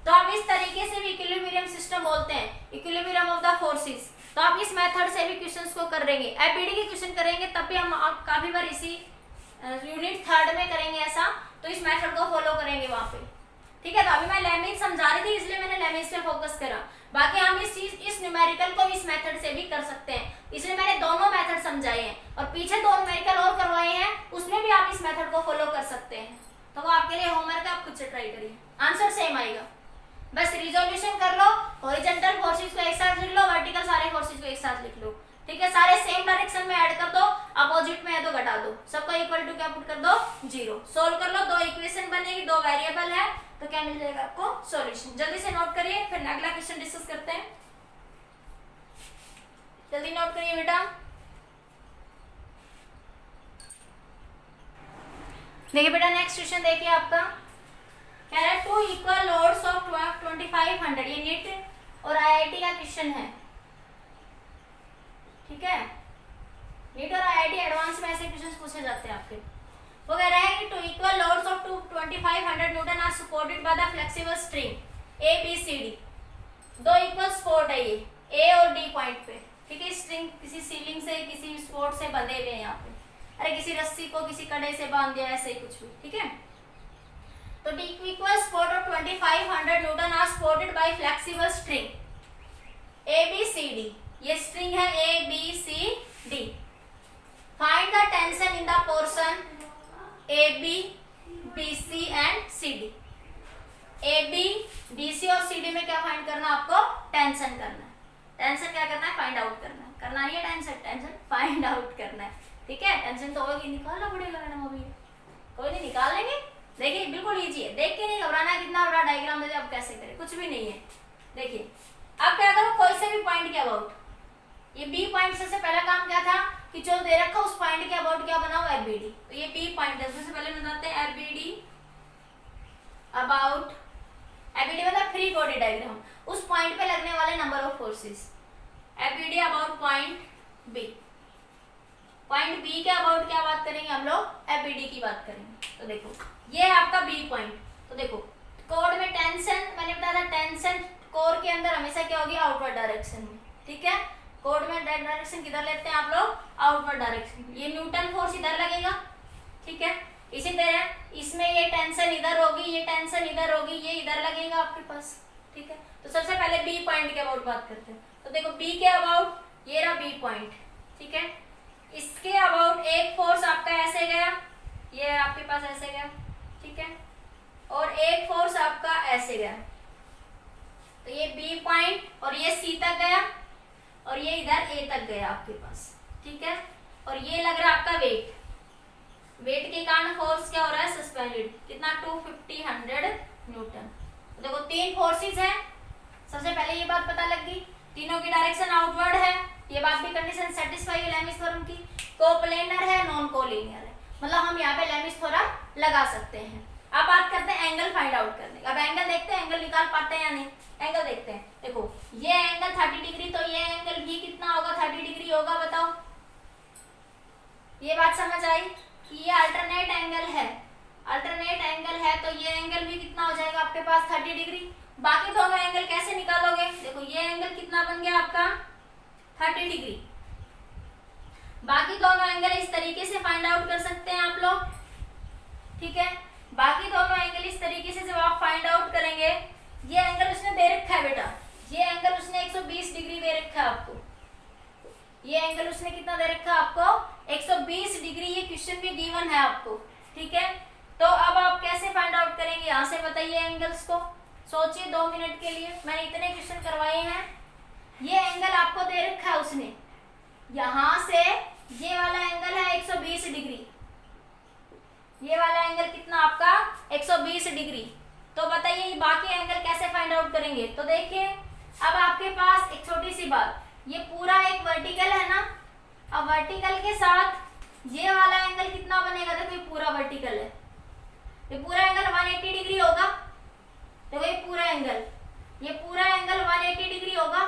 तो आप इस तरीके से भी इक्विलिब्रियम सिस्टम बोलते हैं, इक्विलिब्रियम ऑफ द फोर्सेस। तो आप इस मेथड से भी क्वेश्चंस को करेंगे, एपीडी के क्वेश्चन करेंगे, तब भी हम काफी बार इसी यूनिट 3 में करेंगे ऐसा, तो इस मेथड को फॉलो करेंगे वहां पे। ठीक है, तो अभी मैं लेमिज समझा रही थी इसलिए मैंने लेमिज पे फोकस करा। बाकी हम इस न्यूमेरिकल को इस मेथड से भी कर सकते हैं, इसलिए मैंने दोनों मेथड समझाए हैं और पीछे 2 न्यूमेरिकल और करवाए हैं, उसमें भी आप इस मेथड को फॉलो कर सकते हैं। तो वो आपके लिए होमवर्क है, आप खुद से ट्राई करिए, आंसर सेम आएगा। बस रिजोल्यूशन कर लो, हॉरिजॉन्टल फोर्सेस को एक साथ लिख लो, वर्टिकल सारे फोर्सेस को एक साथ लिख लो, ठीक है। सारे सेम डायरेक्शन में ऐड कर दो, अपोजिट में है तो घटा दो, सबको इक्वल टू क्या पुट कर दो 0। सोल्व कर लो, 2 इक्वेशन बनेगी, 2 वेरिएबल है, तो क्या मिल जाएगा आपको सॉल्यूशन। जल्दी से नोट करिए, फिर अगला क्वेश्चन डिस्कस करते हैं। जल्दी नोट करिए बेटा। देखिए बेटा नेक्स्ट क्वेश्चन देखिए आपका कह रहा है 2 इक्वल लोड्स ऑफ 2500, ये नीट और आईआईटी का क्वेश्चन है, ठीक है। नीट और आईआईटी एडवांस में ऐसे क्वेश्चंस पूछे जाते हैं आपके। वो कह रहा है कि 2 equal loads of 2500 newton are supported by the flexible string A B C D. 2 equal support है ये ए और डी पॉइंट पे, ठीक है। स्ट्रिंग किसी सीलिंग से किसी सपोर्ट से बंधे हुए हैं यहाँ पे, अरे किसी रस्सी को किसी कड़े से बांध दिया, ऐसे ही कुछ भी, ठीक है। तो D equal support of 2500 newton are supported by flexible string A B C D. ये स्ट्रिंग है A B C D. Find the tension in the portion A B B C and C D. A B D C और C D में क्या find करना, आपको tension करना है। Tension क्या करना है, फाइंड आउट करना है, करना नहीं है टेंशन, टेंशन फाइंड आउट करना है, ठीक है। टेंशन तो होगी, निकालना पड़ेगा मैडम, अभी कोई नहीं निकाल लेंगे। देखिए बिल्कुल इजी है, देख के नहीं घबराना, कितना बड़ा डायग्राम दे अब कैसे करें, कुछ भी नहीं है। देखिए आप क्या करो, कोई से भी पॉइंट के अबाउट, ये बी पॉइंट से पहला काम क्या था कि जो दे रखा उस पॉइंट के अबाउट क्या बनाओ एफ बी डी। तो ये बी पॉइंट है, सबसे पहले बताते हैं F B D about, F B D मतलब फ्री बॉडी डायग्राम, उस पॉइंट पे लगने वाले number of forces. F B D about point B, point B के अबाउट क्या बात करेंगे हम लोग, एफ बी डी की बात करेंगे। तो देखो ये है आपका बी पॉइंट, तो देखो कोड में टेंशन मैंने बताया था, टेंशन कोर के अंदर हमेशा क्या होगी, आउटवर्ड डायरेक्शन में, ठीक है। कोड में डायरेक्शन किधर लेते हैं आप लोग, आउटवर्ड डायरेक्शन। ये न्यूटन फोर्स इधर लगेगा, ठीक है। इसी तरह इसमें ये टेंशन इधर होगी, ये टेंशन इधर होगी, ये इधर लगेगा आपके पास, ठीक है। तो सबसे पहले बी पॉइंट के अबाउट बात करते हैं। तो देखो बी के अबाउट ये रहा बी पॉइंट, ठीक है। इसके अबाउट एक फोर्स आपका ऐसे गया, ये आपके पास ऐसे गया, ठीक है, और एक फोर्स आपका ऐसे गया। तो ये बी पॉइंट और ये सी तक गया और ये इधर ए तक गया आपके पास, ठीक है। और ये लग रहा है आपका वेट, वेट के कारण फोर्स क्या हो रहा है, सस्पेंडेड, कितना 250 100 न्यूटन। तो देखो 3 फोर्सेस हैं, सबसे पहले ये बात पता लग गई, तीनों की डायरेक्शन आउटवर्ड है, ये बात भी कंडीशन सेटिस्फाई है लेमिस थ्योरम की। कोप्लेनर है, नॉन कोलिनियर है, मतलब हम यहाँ पे लेमिस थ्योरम लगा सकते हैं। अब बात करते हैं एंगल फाइंड आउट करने। अब एंगल देखते हैं, एंगल निकाल पाते हैं या नहीं, एंगल देखते हैं। देखो ये एंगल 30 डिग्री, तो ये एंगल भी कितना होगा, 30 डिग्री होगा, बताओ। ये बात समझ आई कि ये अल्टरनेट एंगल है, अल्टरनेट एंगल है, तो ये एंगल भी कितना हो जाएगा आपके पास 30 डिग्री। बाकी दोनों एंगल कैसे निकालोगे, देखो ये एंगल कितना बन गया आपका 30 डिग्री। बाकी दोनों एंगल इस तरीके से फाइंड आउट कर सकते हैं आप लोग, ठीक है। बाकी दोनों एंगल इस तरीके से जब आप फाइंड आउट करेंगे, ये एंगल उसने दे रखा है बेटा, ये एंगल उसने 120 डिग्री दे रखा है आपको, ये एंगल उसने कितना दे रखा है आपको 120 डिग्री, ये क्वेश्चन में गिवन है आपको, ठीक है। तो अब आप कैसे फाइंड आउट करेंगे, यहाँ से बताइए एंगल्स को, सोचिए 2 मिनट के लिए, मैंने इतने क्वेश्चन करवाए हैं। ये एंगल आपको दे रखा है उसने, यहाँ से ये वाला एंगल है 120 डिग्री, ये वाला एंगल कितना आपका 120 डिग्री। तो बताइए बाकी एंगल कैसे फाइंड आउट करेंगे। तो देखिए अब आपके पास एक छोटी सी बात, ये पूरा एक वर्टिकल है ना, अब वर्टिकल के साथ ये वाला एंगल कितना बनेगा, देखो ये पूरा वर्टिकल है, ये पूरा एंगल 180 डिग्री होगा, देखो ये पूरा एंगल 180 डिग्री होगा,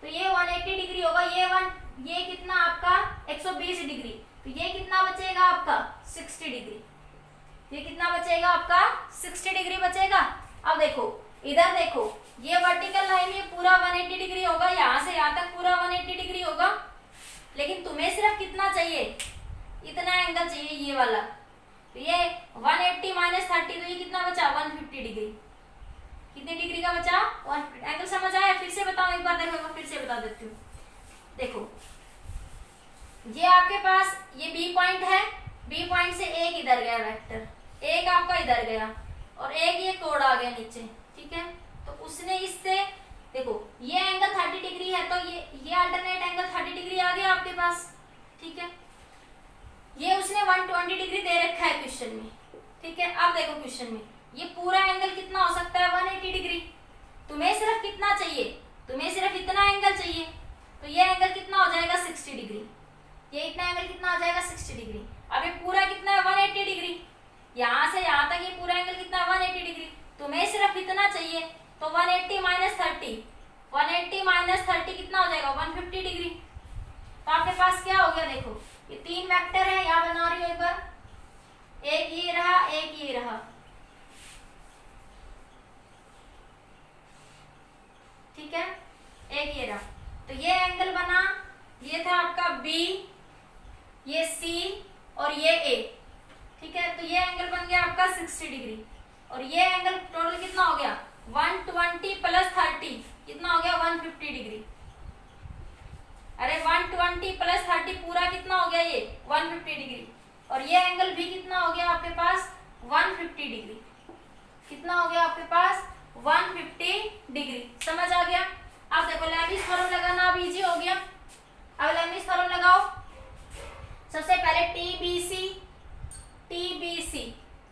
तो ये 180 डिग्री होगा, ये कितना आपका 120 डिग्री, तो ये कितना बचेगा आपका 60 डिग्री, ये कितना बचेगा आपका 60 डिग्री बचेगा। अब देखो इधर देखो, ये वर्टिकल लाइन ये पूरा 180 डिग्री होगा, यहाँ से यहाँ तक पूरा 180 डिग्री होगा, लेकिन तुम्हें सिर्फ कितना चाहिए, इतना एंगल चाहिए ये वाला, तो ये 180 माइनस 30, तो ये कितना बचा 150 डिग्री। कितने डिग्री का बचा 150। एंगल समझ आया? फिर से बताओ एक बार, देखो एक बार फिर से बता देती हूँ। देखो ये आपके पास ये बी पॉइंट है, बी पॉइंट से एक इधर गया वेक्टर, एक आपका इधर गया और एक ये कोड आ गया नीचे, ठीक है। तो उसने इससे देखो ये एंगल 30 डिग्री है, तो ये अल्टरनेट एंगल 30 डिग्री आ गया आपके पास, ठीक है। ये उसने 120 डिग्री दे रखा है क्वेश्चन में, ठीक है। अब देखो क्वेश्चन में ये पूरा एंगल कितना हो सकता है 180 डिग्री। तुम्हें सिर्फ कितना चाहिए, तुम्हें सिर्फ इतना एंगल चाहिए, तो ये एंगल कितना हो जाएगा 60 डिग्री। ये इतना एंगल कितना हो जाएगा 60 डिग्री। अब ये पूरा कितना है 180 डिग्री, यहाँ से यहाँ तक ये पूरा एंगल कितना है 180 डिग्री। तुम्हें सिर्फ इतना चाहिए, तो 180 माइनस 30, 180 माइनस 30 कितना हो जाएगा 150 डिग्री। तो आपके पास क्या हो गया, देखो ये तीन वेक्टर है, यहाँ बना रही हूँ एक बार, एक ये रहा, एक ये रहा, ठीक है, एक ये रहा। तो ये एंगल बना, ये था आपका बी, ये सी और ये ए, ठीक है। तो ये एंगल बन गया आपका 60 डिग्री और ये एंगल टोटल कितना हो गया 120 प्लस 30 कितना हो गया 150 डिग्री। अरे 120 प्लस 30 पूरा कितना हो गया ये 150 डिग्री और ये एंगल भी कितना हो गया आपके पास 150 डिग्री। कितना हो गया आपके पास 150 डिग्री। समझ आ गया? अब देखो लैमिस थ्योरम लगाना अब इजी हो गया। अब लैमिस थ्योरम लगाओ। सबसे पहले टीबीसी, टीबीसी,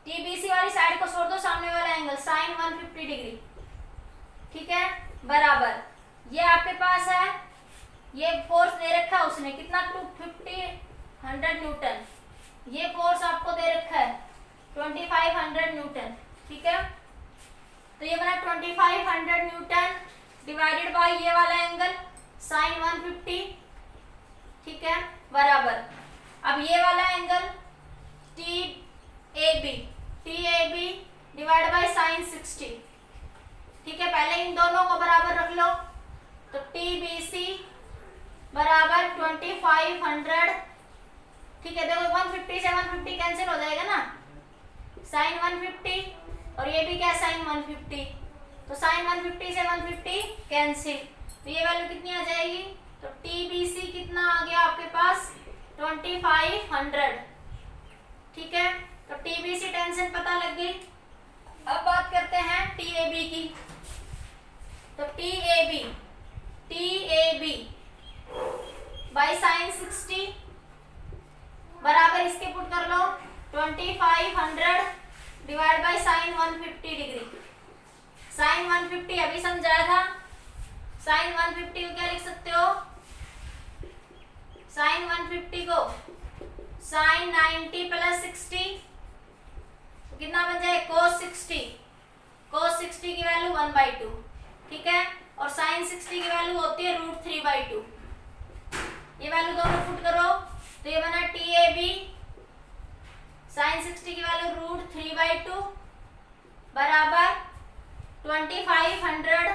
टीबीसी वाली साइड को छोड़ दो, सामने वाला एंगल साइन 150 डिग्री, ठीक है, बराबर ये आपके पास है, ये फोर्स दे रखा है उसने कितना 250 न्यूटन, ये फोर्स आपको दे रखा है 2500 न्यूटन, ठीक है। तो ये बना 2500 न्यूटन डिवाइडेड बाय ये वाला एंगल साइन 150, ठीक है, बराबर अब ये वाला angle T A B divide by sine 60, ठीक है। पहले इन दोनों को बराबर रख लो, तो टी बी सी बराबर 2500, ठीक है। देखो 150 से 150 कैंसिल हो जाएगा ना, साइन 150 और ये भी क्या साइन 150, तो साइन 150 से 150 कैंसिल, तो ये वैल्यू कितनी आ जाएगी, तो टीबीसी कितना आ गया आपके पास 2500, ठीक है। तो टीबीसी टेंशन पता लग गई। अब बात करते हैं टीएबी की। तो टीएबी बाई साइन 60 बराबर इसके पुट कर लो 2500 divide by sine 150 degree. Sine 150 अभी समझाया था, साइन 150 को क्या लिख सकते हो, साइन 150 को साइन 90 प्लस 60 तो कितना बन जाए cos 60, cos 60 की वैल्यू 1/2, ठीक है। और साइन 60 की वैल्यू होती है √3/2। ये वैल्यू दोनों पुट करो तो ये बना टीएबी साइन 60 की वैल्यू √3/2 बराबर 2500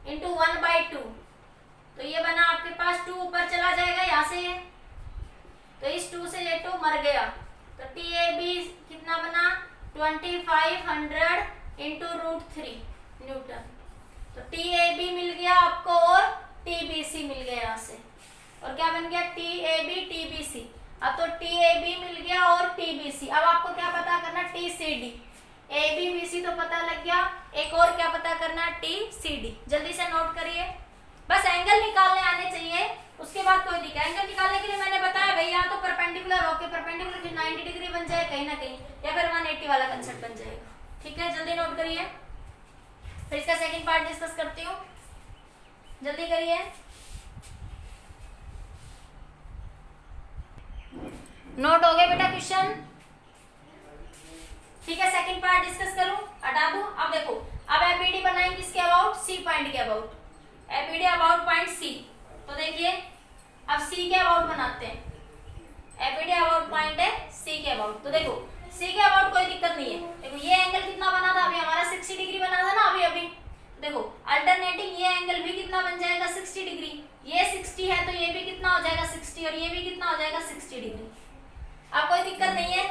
इंटू 1/2, तो ये बना आपके पास 2 ऊपर चला जाएगा यहाँ से, तो इस 2 से ये 2 मर गया, तो टीएबी कितना बना 2500 इंटू √3 न्यूटन। तो टीएबी मिल गया आपको और टीबीसी मिल गया यहाँ से, और क्या बन गया टीएबी टीबीसी। अब तो टीएबी मिल गया और टीबीसी। अब आपको क्या पता करना टीसीडी, एबी बीसी तो पता लग गया, एक और क्या पता करना टीसीडी। जल्दी से नोट करिए, बस एंगल निकालने आने चाहिए, उसके बाद कोई दिक्कत। एंगल निकालने के लिए मैंने बताया भैया तो परपेंडिकुलर होके परपेंडिकुलर 90 डिग्री बन जाए कहीं ना कहीं, या फिर 180 वाला कंसेप्ट बन जाएगा, ठीक है। जल्दी नोट करिए, फिर इसका सेकंड पार्ट डिस्कस करती हूँ, जल्दी करिए। नोट हो गए बेटा क्वेश्चन, ठीक है। सेकंड पार्ट डिस्कस करूं, हटा दूं। अब देखो, अब एपीडी बनाएंगे किसके अबाउट, सी पॉइंट के about, FBD about point C. तो देखिए अब सी के अबाउट बनाते हैं, एपीडी अबाउट पॉइंट है सी के अबाउट। तो देखो सी के अबाउट कोई दिक्कत नहीं है। देखो ये एंगल कितना बना था अभी हमारा 60 डिग्री बना था ना अभी। देखो अल्टरनेटिंग ये एंगल भी कितना बन जाएगा 60 डिग्री, ये 60 है तो ये भी कितना हो जाएगा 60 और ये भी कितना हो जाएगा 60 डिग्री। अब कोई दिक्कत नहीं है।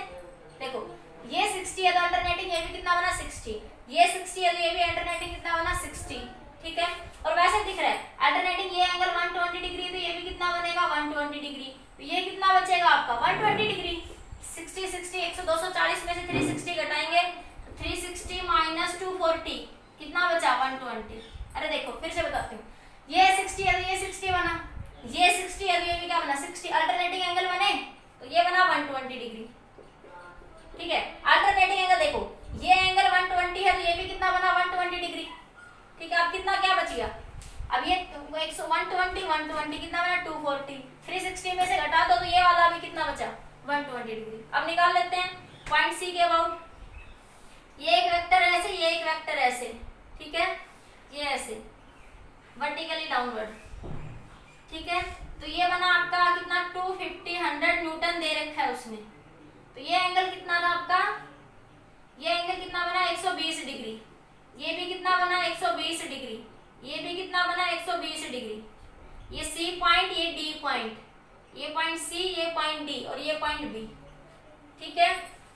देखो 60 है तो अल्टरनेटिंग ये भी कितना बना 60, ये 60 है तो ये भी अल्टरनेटिंग कितना बना 60, ठीक है। और वैसे दिख रहा है अल्टरनेटिंग ये एंगल 120 डिग्री तो ये भी कितना बनेगा 120 डिग्री, तो ये कितना बचेगा आपका 120 डिग्री। 60 60 100 240 में से 360 घटाएंगे, 360 माइनस 240 कितना बचा 120। अरे देखो फिर से बताती हूँ, ये 60 है तो ये 60 बना, ये 60 है तो ये भी क्या बना 60, अल्टरनेटिंग एंगल बने तो ये बना 120 डिग्री, ठीक है। अल्टरनेटिंग एंगल देखो ये एंगल 120 है तो ये भी कितना बना 120 डिग्री, ठीक है। अब कितना क्या बच गया, अब ये 120 कितना बना 240, 360 में से घटा दो तो ये वाला भी कितना बचा 120 डिग्री। अब निकाल लेते हैं पॉइंट सी के अबाउट, ये एक वेक्टर ऐसे, ये एक वेक्टर ऐसे, ठीक है, ये ऐसे वर्टिकली डाउनवर्ड, ठीक है। तो ये बना आपका कितना 250 100 न्यूटन दे रखा है उसने, तो ये एंगल कितना था आपका, ये एंगल कितना बना 120 डिग्री, ये भी कितना बना 120 डिग्री, ये भी कितना बना 120 डिग्री, ये सी पॉइंट, ये डी पॉइंट, ये पॉइंट सी, ये पॉइंट डी और ये पॉइंट बी, ठीक है।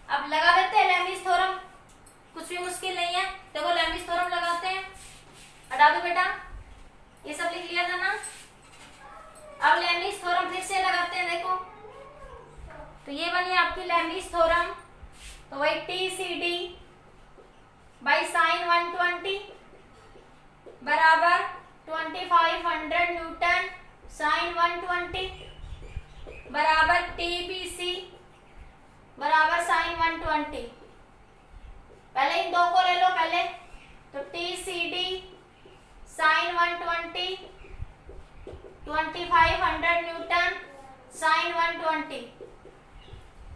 अब लगा देते हैं लेमिस थ्योरम, कुछ भी मुश्किल नहीं है। देखो लेमिस थ्योरम लगाते हैं, हटा दो बेटा, ये सब लिख लिया था ना। अब लेमिस थ्योरम फिर से लगाते हैं, देखो तो ये बनी आपकी लेमिस थ्योरम, तो वही T C D by sine 120 बराबर 2500 न्यूटन साइन 120 बराबर टी बी सी बराबर साइन 120। पहले इन दो को ले लो पहले, तो T C D sine 120 2500 newton sine 120।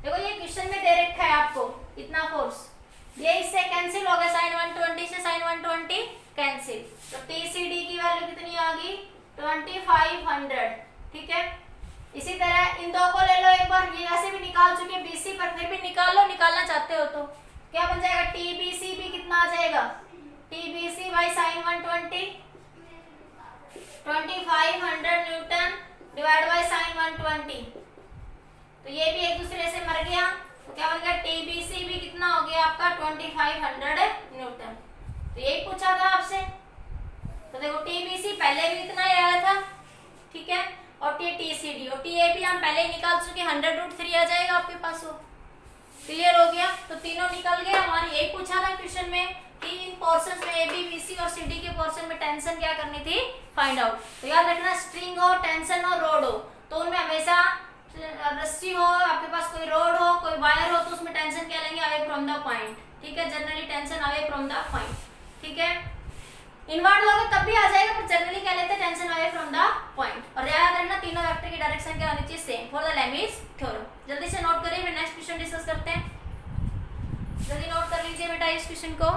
देखो ये क्वेश्चन में दे रखा है आपको इतना फोर्स, ये इससे कैंसिल हो गया, साइन 120 से साइन 120 कैंसिल, तो टी सी डी की वैल्यू कितनी आ गई 2500, ठीक है। इसी तरह इन दो को ले लो एक बार, ये ऐसे भी निकाल चुके बीसी पर, फिर भी निकाल लो, निकालना चाहते हो तो क्या बन जाएगा, टी बी सी भी कितना आ जाएगा, T B C by sine 120 2500 newton divide by sine 120, तो ये भी एक दूसरे से मर गया, तो क्या बन गया टी बी सी भी कितना हो गया आपका 2500 न्यूटन। तो यही पूछा था आपसे, तो देखो टी बी सी पहले भी इतना ही आया था, ठीक है, और टी सी डी और टी ए भी हम पहले ही निकाल चुके, 100√3 आ जाएगा आपके पास, वो क्लियर हो गया। तो तीनों निकल गए हमारे, यही पूछा था क्वेश्चन में कि इन पोर्शंस में ए बी बी सी और सी डी के पोर्शन में टेंशन क्या करनी थी फाइंड आउट। तो याद रखना स्ट्रिंग हो, टेंशन हो, रोड हो, तो उनमें हमेशा रस्सी हो, आपके पास कोई रोड हो, कोई वायर हो, तो उसमें टेंशन क्या लेंगे अवे फ्रॉम द पॉइंट, ठीक है, generally tension away from the point, ठीक है। इनवर्ट लोगे तब भी आ जाएगा, पर जनरली क्या लेते हैं tension away from the point. और याद रखना तीनों वेक्टर की डायरेक्शन क्या होनी चाहिए same for the Lami's theorem. जल्दी से नोट करिए, फिर नेक्स्ट क्वेश्चन डिस्कस करते हैं। जल्दी नोट कर लीजिए बेटा इस क्वेश्चन को।